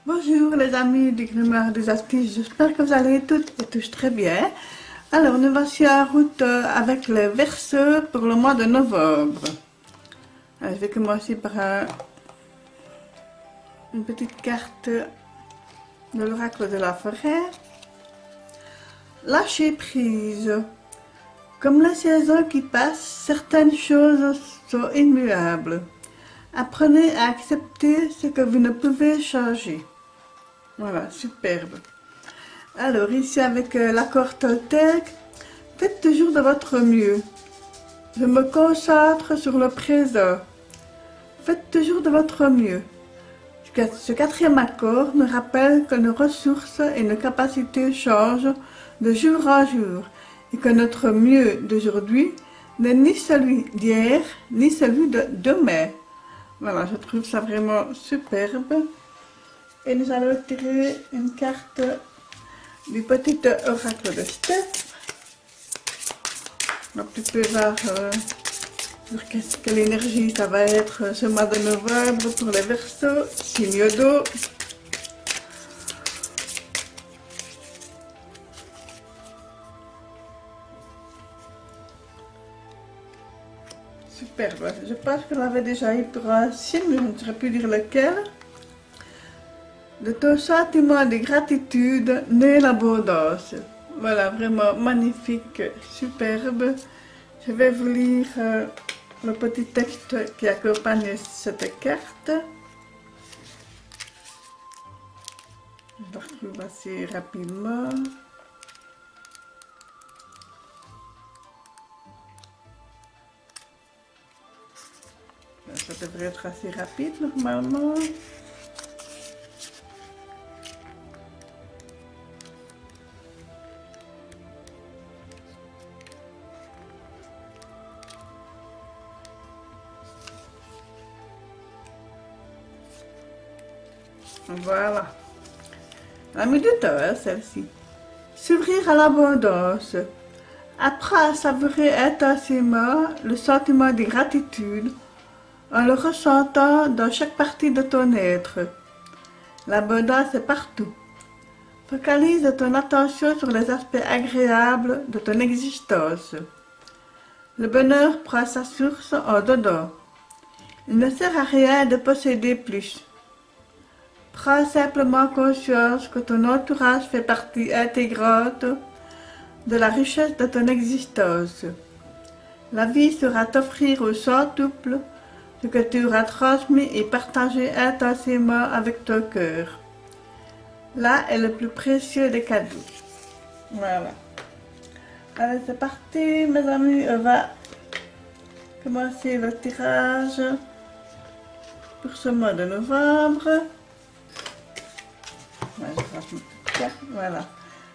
Bonjour les amis du Grimoire des Astuces, j'espère que vous allez toutes et tous très bien. Alors nous voici en route avec les Verseaux pour le mois de novembre. Alors, je vais commencer par une petite carte de l'oracle de la forêt. Lâchez prise. Comme la saison qui passe, certaines choses sont immuables. Apprenez à accepter ce que vous ne pouvez changer. Voilà, superbe. Alors, ici avec l'accord Toltec, faites toujours de votre mieux. Je me concentre sur le présent. Faites toujours de votre mieux. Ce quatrième accord me rappelle que nos ressources et nos capacités changent de jour en jour et que notre mieux d'aujourd'hui n'est ni celui d'hier, ni celui de demain. Voilà, je trouve ça vraiment superbe. Et nous allons tirer une carte du petit oracle de Steph. Un petit peu voir sur quelle énergie ça va être ce mois de novembre pour les Verseaux, signe d'eau. Superbe. Je pense que l'avait déjà eu pour un signe, mais je ne saurais plus dire lequel. De ton sentiment de gratitude naît l'abondance. Voilà, vraiment magnifique, superbe. Je vais vous lire le petit texte qui accompagne cette carte. Je le retrouve assez rapidement. Ça devrait être assez rapide normalement. Voilà. Elle a mis du temps, hein, celle-ci. S'ouvrir à l'abondance. Apprends à savourer intensément le sentiment de gratitude en le ressentant dans chaque partie de ton être. L'abondance est partout. Focalise ton attention sur les aspects agréables de ton existence. Le bonheur prend sa source en dedans. Il ne sert à rien de posséder plus. Prends simplement conscience que ton entourage fait partie intégrante de la richesse de ton existence. La vie sera t'offrir au centuple ce que tu auras transmis et partagé intensément avec ton cœur. Là est le plus précieux des cadeaux. Voilà. Allez, c'est parti, mes amis. On va commencer le tirage pour ce mois de novembre. Voilà.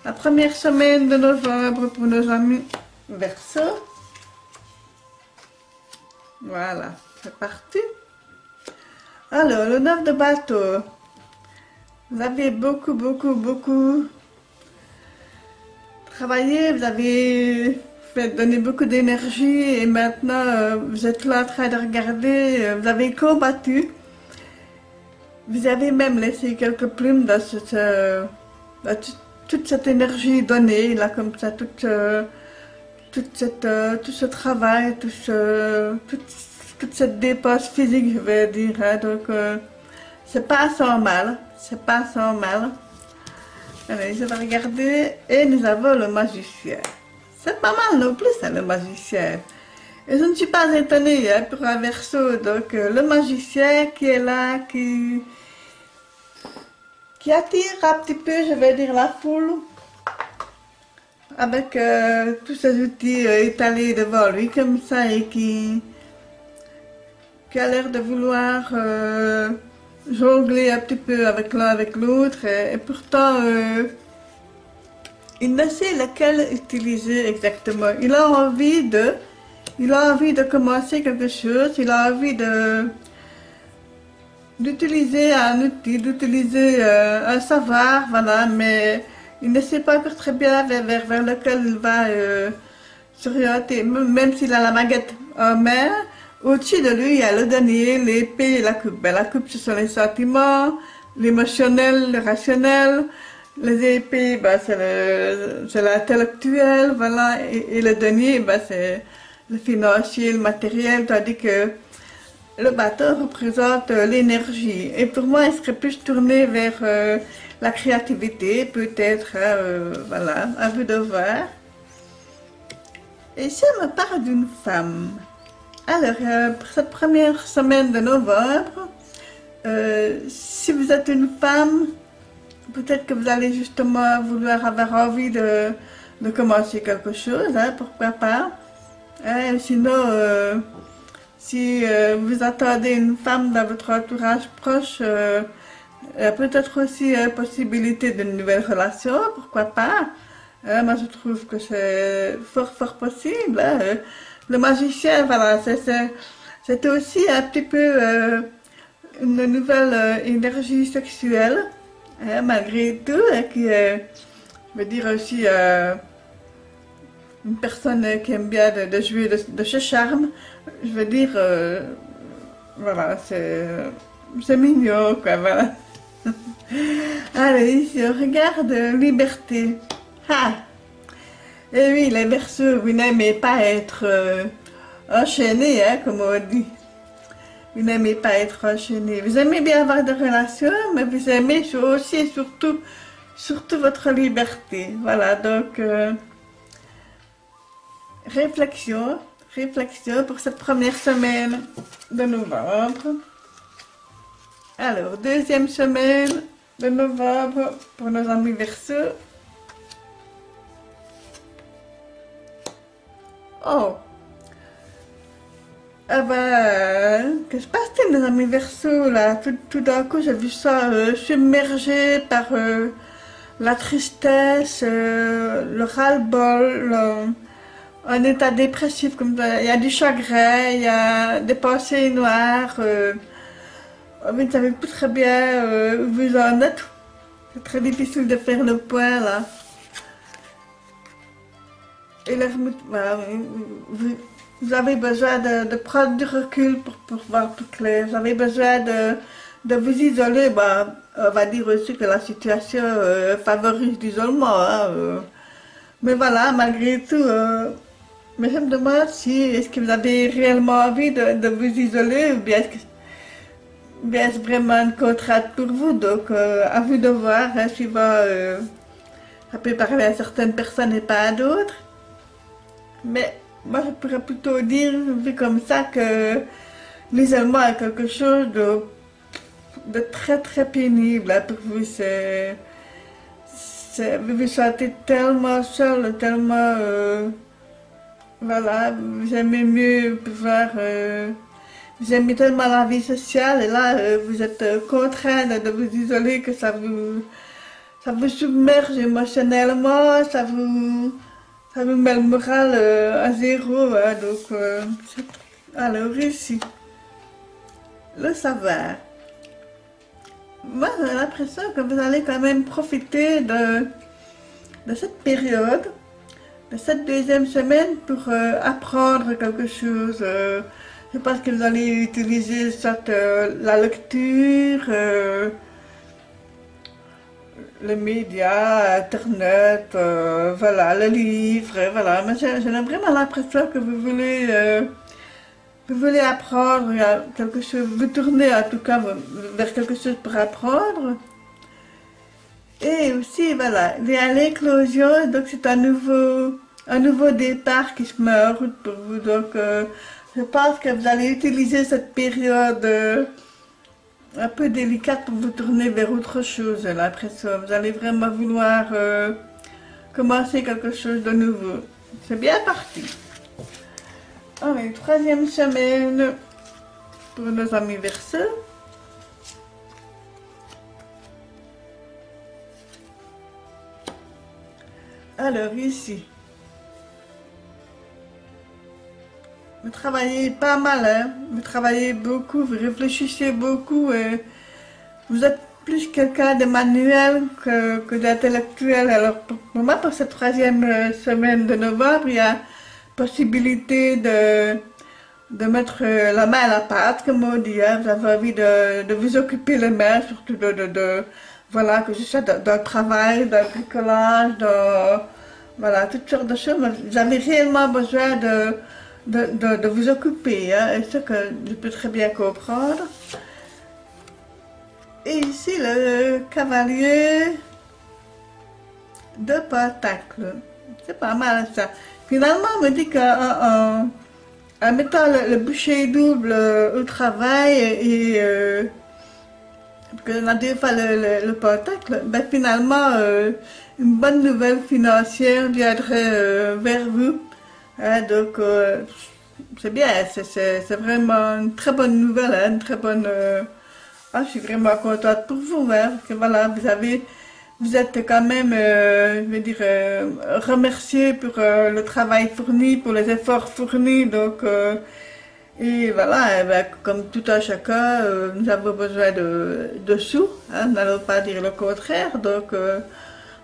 La première semaine de novembre pour nos amis Verseaux. Voilà, c'est parti. Alors, le 9 de bateau. Vous avez beaucoup travaillé, vous avez donné beaucoup d'énergie et maintenant vous êtes là en train de regarder, vous avez combattu. Vous avez même laissé quelques plumes dans toute cette énergie donnée, là, comme ça, tout ce travail, toute cette dépense physique, je vais dire. Hein, donc, c'est pas sans mal, c'est pas sans mal. Allez, je vais regarder, et nous avons le magicien. C'est pas mal non plus, ça, le magicien. Et je ne suis pas étonnée hein, pour un Verseau, donc le magicien qui est là, qui attire un petit peu, je vais dire, la foule, avec tous ces outils étalés devant lui, comme ça, et qui a l'air de vouloir jongler un petit peu avec l'un, avec l'autre, et pourtant, il ne sait lequel utiliser exactement. Il a envie de commencer quelque chose, il a envie d'utiliser un outil, d'utiliser un savoir, voilà, mais il ne sait pas encore très bien vers lequel il va s'orienter, même s'il a la baguette en main. Au-dessus de lui, il y a le denier, l'épée et la coupe. Ben, la coupe, ce sont les sentiments, l'émotionnel, le rationnel. Les épées, bah, c'est l'intellectuel, voilà. Et le denier, bah, c'est le financier, le matériel, tandis que le bâton représente l'énergie. Et pour moi, il serait plus tourné vers la créativité, peut-être, hein, voilà, à vous de voir. Et si on me parle d'une femme, alors, pour cette première semaine de novembre, si vous êtes une femme, peut-être que vous allez justement vouloir avoir envie de commencer quelque chose, hein, pourquoi pas. Hein, sinon, si vous attendez une femme dans votre entourage proche, peut-être aussi possibilité d'une nouvelle relation, pourquoi pas. Moi, je trouve que c'est fort possible. Hein. Le magicien, voilà, c'est aussi un petit peu une nouvelle énergie sexuelle, hein, malgré tout, qui veut dire aussi une personne qui aime bien de jouer de ce charme. Je veux dire, voilà, c'est mignon, quoi, voilà. Allez, ici, on regarde liberté. Ah! Et oui, les Verseaux, vous n'aimez pas être enchaîné, hein, comme on dit. Vous n'aimez pas être enchaîné. Vous aimez bien avoir des relations, mais vous aimez aussi et surtout votre liberté. Voilà, donc, réflexion pour cette première semaine de novembre. Alors, deuxième semaine de novembre pour nos amis Verseaux. Oh! Ah bah, que se passe-t-il mes amis Verseaux là? Tout d'un coup, j'ai vu ça submergé par la tristesse, le ras-le-bol, un état dépressif comme ça. Il y a du chagrin, il y a des pensées noires. Vous ne savez plus très bien où vous en êtes. C'est très difficile de faire le point là. Et voilà, vous avez besoin de prendre du recul pour voir plus clair. Vous avez besoin de vous isoler. Bah, on va dire aussi que la situation favorise l'isolement. Hein, mais voilà, malgré tout, mais je me demande si est-ce que vous avez réellement envie de vous isoler ou bien est-ce vraiment une contrainte pour vous. Donc, à vous de voir, hein, suivant, ça peut parler à certaines personnes et pas à d'autres. Mais moi, je pourrais plutôt dire, vu comme ça, que l'isolement est quelque chose de très pénible hein, pour vous. Vous vous sentez tellement seul, tellement... voilà, vous aimez mieux pouvoir... vous aimez tellement la vie sociale et là, vous êtes contraint de vous isoler que ça vous submerge émotionnellement, ça vous met le moral à zéro, hein, donc alors ici, le savoir. Moi j'ai l'impression que vous allez quand même profiter de cette période, de cette deuxième semaine pour apprendre quelque chose. Je pense que vous allez utiliser soit la lecture, les médias, Internet, voilà, le livre, voilà. Mais j'ai vraiment l'impression que vous voulez apprendre quelque chose, vous tournez en tout cas vers quelque chose pour apprendre. Et aussi, voilà, il y a l'éclosion, donc c'est un nouveau départ qui se met en route pour vous. Donc, je pense que vous allez utiliser cette période un peu délicate pour vous tourner vers autre chose, j'ai l'impression. Vous allez vraiment vouloir commencer quelque chose de nouveau. C'est bien parti. Allez, troisième semaine pour nos amis Verseaux. Alors ici, vous travaillez pas mal, hein? Vous travaillez beaucoup, vous réfléchissez beaucoup, et vous êtes plus quelqu'un de manuel que d'intellectuel. Alors pour moi, pour cette troisième semaine de novembre, il y a possibilité de mettre la main à la pâte, comme on dit, hein. Vous avez envie de vous occuper les mains, surtout voilà, que ce soit dans le travail, dans le bricolage, voilà, toutes sortes de choses. Vous avez réellement besoin de vous occuper, hein, et ce que je peux très bien comprendre. Et ici, le cavalier de Pentacle. C'est pas mal ça. Finalement, on me dit qu'en mettant le bûcher double au travail parce qu'on a deux fois le Pentacle, ben finalement, une bonne nouvelle financière viendrait vers vous. Hein, donc, c'est bien, c'est vraiment une très bonne nouvelle, hein, une très bonne... je suis vraiment contente pour vous, hein, parce que voilà, vous êtes quand même, je veux dire, remercié pour le travail fourni, pour les efforts fournis, donc... et voilà, eh ben, comme tout un chacun, nous avons besoin de sous, hein, n'allons pas dire le contraire, donc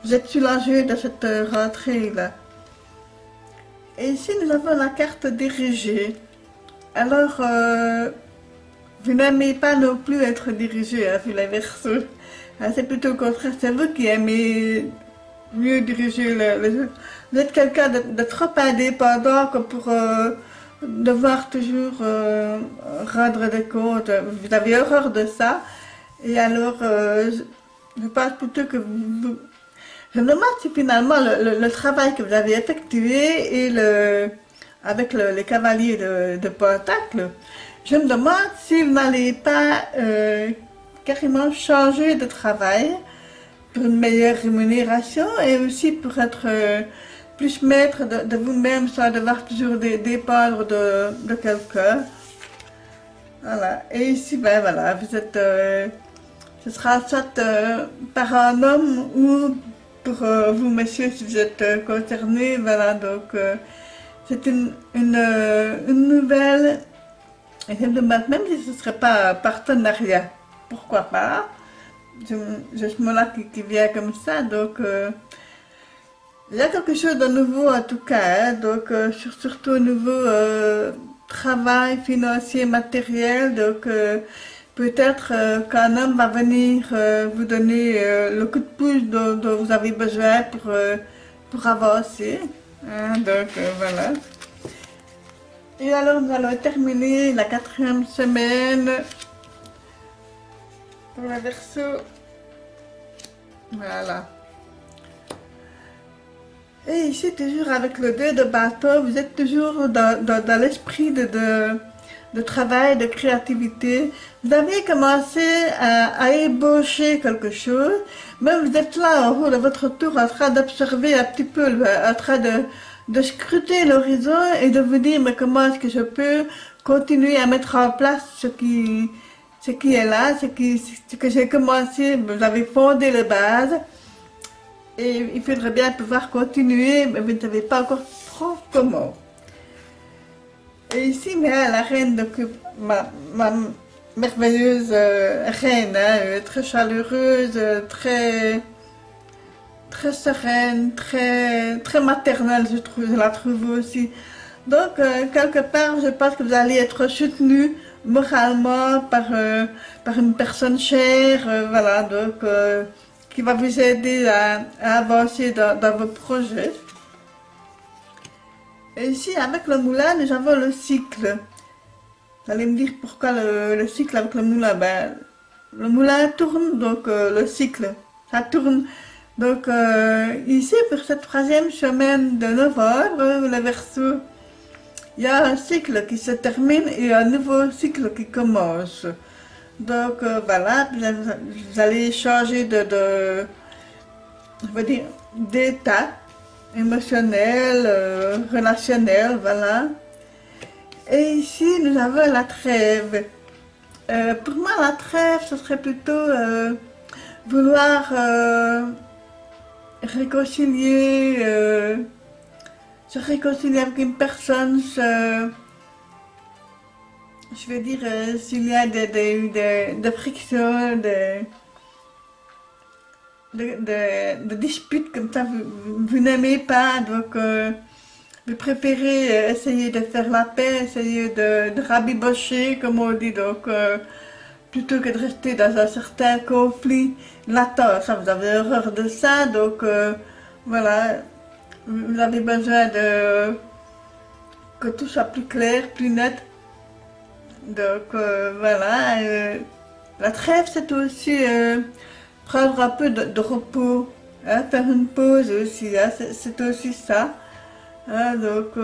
vous êtes soulagés de cette rentrée-là. Et ici, nous avons la carte dirigée. Alors, vous n'aimez pas non plus être dirigé, hein, vu les Verseaux. Hein, c'est plutôt le contraire, c'est vous qui aimez mieux diriger les autres. Vous êtes quelqu'un de trop indépendant comme pour devoir toujours rendre des comptes. Vous avez horreur de ça. Et alors, je pense plutôt que je me demande si finalement le travail que vous avez effectué et avec les cavaliers de Pentacle, je me demande si vous n'allez pas carrément changer de travail pour une meilleure rémunération et aussi pour être plus maître de vous-même sans devoir toujours dépendre de quelqu'un. Voilà. Et ici, ben voilà, vous êtes, ce sera soit par un homme ou pour vous, messieurs, si vous êtes concernés. Voilà, donc c'est une nouvelle, et je me demande même si ce ne serait pas un partenariat. Pourquoi pas? J'ai ce mot-là qui vient comme ça, donc... il y a quelque chose de nouveau en tout cas, hein, donc surtout au niveau travail financier, matériel, donc peut-être qu'un homme va venir vous donner le coup de pouce dont vous avez besoin pour avancer. Hein, donc voilà. Et alors nous allons terminer la 4e semaine pour le Verseau. Voilà. Et ici, toujours avec le 2 de bâton, vous êtes toujours dans l'esprit de travail, de créativité. Vous avez commencé à ébaucher quelque chose, mais vous êtes là, au haut de votre tour, en train d'observer un petit peu, en train de scruter l'horizon et de vous dire, mais comment est-ce que je peux continuer à mettre en place ce qui est là, ce que j'ai commencé, vous avez fondé les bases. Et il faudrait bien pouvoir continuer, mais vous ne savez pas encore trop comment. Et ici, mais la reine de ma merveilleuse reine, hein, très chaleureuse, très sereine, très maternelle, je la trouve aussi. Donc, quelque part, je pense que vous allez être soutenu moralement par une personne chère, voilà, donc... qui va vous aider à avancer dans vos projets. Et ici, avec le moulin, nous avons le cycle. Vous allez me dire pourquoi le cycle avec le moulin. Ben, le moulin tourne, donc le cycle, ça tourne. Donc ici, pour cette 3e semaine de novembre, le Verseau, il y a un cycle qui se termine et un nouveau cycle qui commence. Donc voilà, vous allez changer je veux dire, d'état émotionnel, relationnel, voilà. Et ici, nous avons la trêve. Pour moi, la trêve, ce serait plutôt vouloir réconcilier, se réconcilier avec une personne, je veux dire, s'il y a des frictions, de disputes comme ça, vous n'aimez pas, donc vous préférez essayer de faire la paix, essayer de rabibocher, comme on dit, donc plutôt que de rester dans un certain conflit latent. Ça, vous avez horreur de ça, donc voilà, vous avez besoin de que tout soit plus clair, plus net. Donc voilà, la trêve c'est aussi prendre un peu de repos, hein, faire une pause aussi, hein, c'est aussi ça. Hein, donc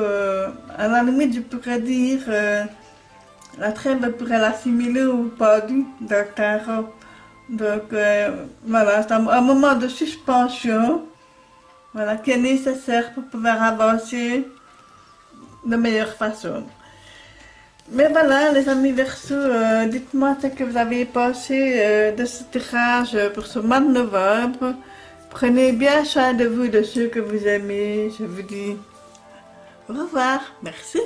à la limite je pourrais dire la trêve on pourrait l'assimiler au pendu d'un tarot. Donc voilà, c'est un moment de suspension, voilà, qui est nécessaire pour pouvoir avancer de meilleure façon. Mais voilà, les amis Verseaux, dites-moi ce que vous avez pensé de ce tirage pour ce mois de novembre. Prenez bien soin de vous, de ceux que vous aimez. Je vous dis au revoir. Merci.